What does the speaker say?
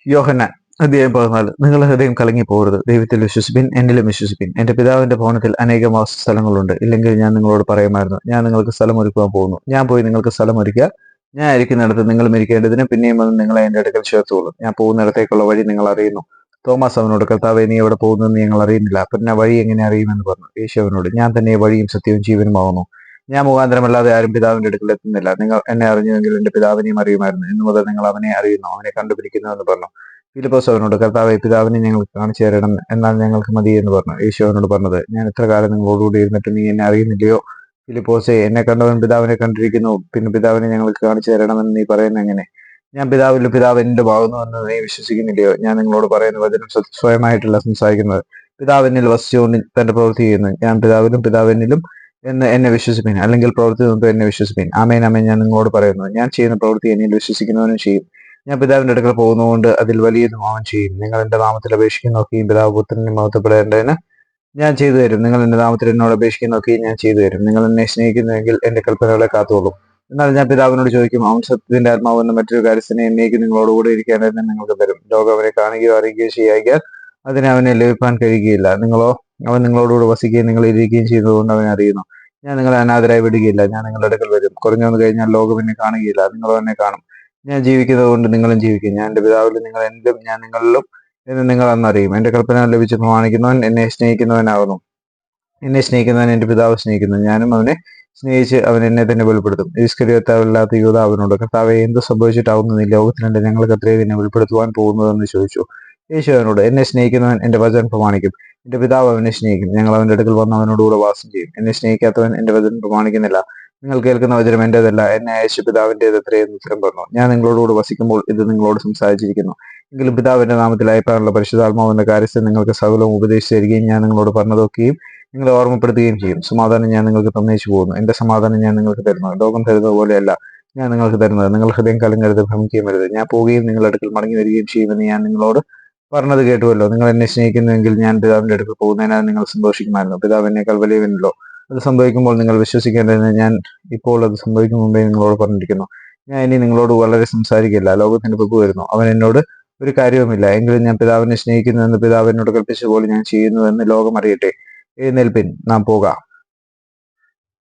യോഹന്നാൻ അധ്യായം 14. നിങ്ങളുടെ ഹൃദയം കലങ്ങിപ്പോകരുത്. ദൈവത്തിൽ വിശ്വസിപ്പിൻ, എന്നിലും വിശ്വസിപ്പിൻ. എന്റെ പിതാവിന്റെ ഭവനത്തിൽ അനേകം വാസസ്ഥലങ്ങളുണ്ട്. ഇല്ലെങ്കിൽ ഞാൻ നിങ്ങളോട് പറയുമായിരുന്നു, ഞാൻ നിങ്ങൾക്ക് സ്ഥലം ഒരുക്കുവാൻ പോകുന്നു. ഞാൻ പോയി നിങ്ങൾക്ക് സ്ഥലം ഒരുക്കുക. ഞാൻ ഇരിക്കുന്നിടത്ത് നിങ്ങളും ഇരിക്കേണ്ടതിന് പിന്നെയും അത് നിങ്ങളെ എന്റെ അടുക്കൽ ചേർത്തുകൊള്ളും. ഞാൻ പോകുന്നിടത്തേക്കുള്ള വഴി നിങ്ങൾ അറിയുന്നു. തോമസ് അവനോട്, കർത്താവേ, നീ എവിടെ പോകുന്നതെന്ന് ഞങ്ങൾ അറിയുന്നില്ല, പിന്നെ വഴി എങ്ങനെ അറിയുമെന്ന് പറഞ്ഞു. യേശു അവനോട്, ഞാൻ തന്നെ വഴിയും സത്യവും ജീവനുമാകുന്നു. ഞാൻ മുഖാന്തരമല്ലാതെ ആരും പിതാവിന്റെ അടുക്കൽ എത്തുന്നില്ല. നിങ്ങൾ എന്നെ അറിഞ്ഞുവെങ്കിൽ എന്റെ പിതാവിനെയും അറിയുമായിരുന്നു. ഇന്നു മുതൽ നിങ്ങൾ അവനെ അറിയുന്നു, അവനെ കണ്ടുപിടിക്കുന്നു എന്ന് പറഞ്ഞു. ഫിലിപ്പോസ് അവനോട്, കർത്താവേ, പിതാവിനെ ഞങ്ങൾക്ക് കാണിച്ചു തരണം, എന്നാൽ ഞങ്ങൾക്ക് മതി എന്ന് പറഞ്ഞു. യേശു അവനോട് പറഞ്ഞത്, ഞാൻ ഇത്ര കാലം നിങ്ങളോടുകൂടി ഇരുന്നിട്ട് നീ എന്നെ അറിയുന്നില്ലയോ? ഫിലിപ്പോസേ, എന്നെ കണ്ടവൻ പിതാവിനെ കണ്ടിരിക്കുന്നു. പിന്നെ പിതാവിനെ ഞങ്ങൾക്ക് കാണിച്ചു തരണമെന്ന് നീ പറയുന്നത് എങ്ങനെ? ഞാൻ പിതാവിലും പിതാവ് എന്നിലും ആകുന്നു എന്ന് നീ വിശ്വസിക്കുന്നില്ലയോ? ഞാൻ നിങ്ങളോട് പറയുന്ന വചനം സ്വയമായിട്ടല്ല സംസാരിക്കുന്നത്. പിതാവ് എന്നിൽ വസിച്ചുകൊണ്ട് തന്റെ പ്രവൃത്തി ചെയ്യുന്നു. ഞാൻ പിതാവിലും പിതാവ് എന്നിലും എന്ന് എന്നെ വിശ്വസിപ്പിൻ, അല്ലെങ്കിൽ പ്രവൃത്തി കൊണ്ട് എന്നെ വിശ്വസിപ്പിൻ. ആമേൻ ആമേൻ ഞാൻ നിങ്ങളോട് പറയുന്നു, ഞാൻ ചെയ്യുന്ന പ്രവൃത്തി എന്നിൽ വിശ്വസിക്കുന്നവനും ചെയ്യും. ഞാൻ പിതാവിന്റെ അടുക്കൽ പോകുന്നതുകൊണ്ട് അതിൽ വലിയതും അവൻ ചെയ്യും. നിങ്ങൾ എന്റെ നാമത്തിൽ അപേക്ഷിക്കുന്നതൊക്കെയും പിതാവ് പുത്രനെ മഹത്വപ്പെടേണ്ടതിന് ഞാൻ ചെയ്തു തരും. നിങ്ങൾ എന്റെ നാമത്തിൽ എന്നോട് അപേക്ഷിക്കുന്നതൊക്കെയും ഞാൻ ചെയ്തു തരും. നിങ്ങൾ എന്നെ സ്നേഹിക്കുന്നുവെങ്കിൽ എന്റെ കൽപ്പനകളെ കാത്തുകൊള്ളും. എന്നാൽ ഞാൻ പിതാവിനോട് ചോദിക്കും, അവൻ സത്യത്തിന്റെ ആത്മാവെന്ന മറ്റൊരു കാര്യസ്ഥനെ എന്നേക്ക് നിങ്ങളോടുകൂടെ ഇരിക്കേണ്ടതിന് നിങ്ങൾക്ക് തരും. ലോകം അവനെ കാണുകയോ അറിയുകയോ ചെയ്യാൻ അതിന് അവനെ ലഭിപ്പാൻ കഴിയുകയില്ല. അവൻ നിങ്ങളോടുകൂടെ വസിക്കുകയും നിങ്ങൾ ഇരിക്കുകയും ചെയ്യുന്നതുകൊണ്ട് അവനെ അറിയുന്നു. ഞാൻ നിങ്ങളെ അനാഥരായി വിടുകയില്ല. ഞാൻ നിങ്ങളുടെ അടുക്കൽ വരും. കുറഞ്ഞു വന്നു കഴിഞ്ഞാൽ ലോകം എന്നെ കാണുകയില്ല, നിങ്ങളോ എന്നെ കാണും. ഞാൻ ജീവിക്കുന്നത് കൊണ്ട് നിങ്ങളും ജീവിക്കും. ഞാൻ എന്റെ പിതാവിലും നിങ്ങൾ എന്നിലും ഞാൻ നിങ്ങളിലും എന്ന് നിങ്ങൾ അന്നറിയും. എന്റെ കൽപ്പന ലഭിച്ച് പ്രമാണിക്കുന്നവൻ എന്നെ സ്നേഹിക്കുന്നവനാകുന്നു. എന്നെ സ്നേഹിക്കുന്നവൻ എന്റെ പിതാവ് സ്നേഹിക്കുന്നു. ഞാനും അവനെ സ്നേഹിച്ച് അവൻ എന്നെ തന്നെ വെളിപ്പെടുത്തും. ഇസ്കരിയോത്താവില്ലാത്ത യൂദ അവനോട്, കർത്താവേ, എന്ത് സംഭവിച്ചിട്ടാവുന്നു നീ ലോകത്തിനുണ്ട് ഞങ്ങൾക്ക് അത്രേ തന്നെ വെളിപ്പെടുത്തുവാൻ പോകുന്നതെന്ന് ചോദിച്ചു. യേശു അവനോട്, എന്നെ സ്നേഹിക്കുന്നവൻ എന്റെ വചനം പ്രമാണിക്കും. എന്റെ പിതാവ് അവനെ സ്നേഹിക്കും. ഞങ്ങൾ അവന്റെ അടുക്കൽ വന്ന് അവനോടുകൂടെ വാസം ചെയ്യും. എന്നെ സ്നേഹിക്കാത്തവൻ എന്റെ വചനം പ്രമാണിക്കുന്നില്ല. നിങ്ങൾ കേൾക്കുന്ന വചനം എന്റേതല്ല, എന്നെ അയച്ച പിതാവിന്റേത് അത്രയെന്ന് ഉത്തരം പറഞ്ഞു. ഞാൻ നിങ്ങളോടുകൂടെ വസിക്കുമ്പോൾ ഇത് നിങ്ങളോട് സംസാരിച്ചിരിക്കുന്നു. എങ്കിലും പിതാവിന്റെ നാമത്തിൽ അയപ്പാനുള്ള പരിശുദ്ധാത്മാവിന്റെ കാര്യസ്ഥൻ നിങ്ങൾക്ക് സകലവും ഉപദേശിച്ചു തരികയും ഞാൻ നിങ്ങളോട് പറഞ്ഞതൊക്കെയും നിങ്ങളെ ഓർമ്മപ്പെടുത്തുകയും ചെയ്യും. സമാധാനം ഞാൻ നിങ്ങൾക്ക് തന്നേച്ചു പോകുന്നു, എന്റെ സമാധാനം ഞാൻ നിങ്ങൾക്ക് തരുന്നു. ലോകം തരുന്നത് പോലെയല്ല ഞാൻ നിങ്ങൾക്ക് തരുന്നത്. നിങ്ങൾ ഹൃദയം കലങ്ങരുത്, ഭ്രമിക്കുകയും വരുത്. ഞാൻ പോവുകയും നിങ്ങളുടെ അടുക്കൽ മടങ്ങി വരികയും ചെയ്യുമെന്ന് ഞാൻ നിങ്ങളോട് പറഞ്ഞത് കേട്ടുവല്ലോ. നിങ്ങൾ എന്നെ സ്നേഹിക്കുന്നുവെങ്കിൽ ഞാൻ പിതാവിന്റെ അടുക്കൽ പോകുന്നതിനാൽ നിങ്ങൾ സന്തോഷിക്കുമായിരുന്നു. പിതാവ് എന്നേക്കാൾ വലിയവനല്ലോ. അത് സംഭവിക്കുമ്പോൾ നിങ്ങൾ വിശ്വസിക്കേണ്ടതിന് ഞാൻ ഇപ്പോൾ അത് സംഭവിക്കും മുമ്പേ നിങ്ങളോട് പറഞ്ഞിരിക്കുന്നു. ഞാൻ ഇനി നിങ്ങളോട് വളരെ സംസാരിക്കില്ല, ലോകത്തിന്റെ പ്രഭു വരുന്നു. അവൻ എന്നോട് ഒരു കാര്യവുമില്ല. എങ്കിലും ഞാൻ പിതാവിനെ സ്നേഹിക്കുന്നുവെന്ന് പിതാവ് എന്നോട് കൽപ്പിച്ച പോലെ ഞാൻ ചെയ്യുന്നുവെന്ന് ലോകം അറിയട്ടെ. എഴുന്നേൽപ്പിൻ, നാം പോകാം.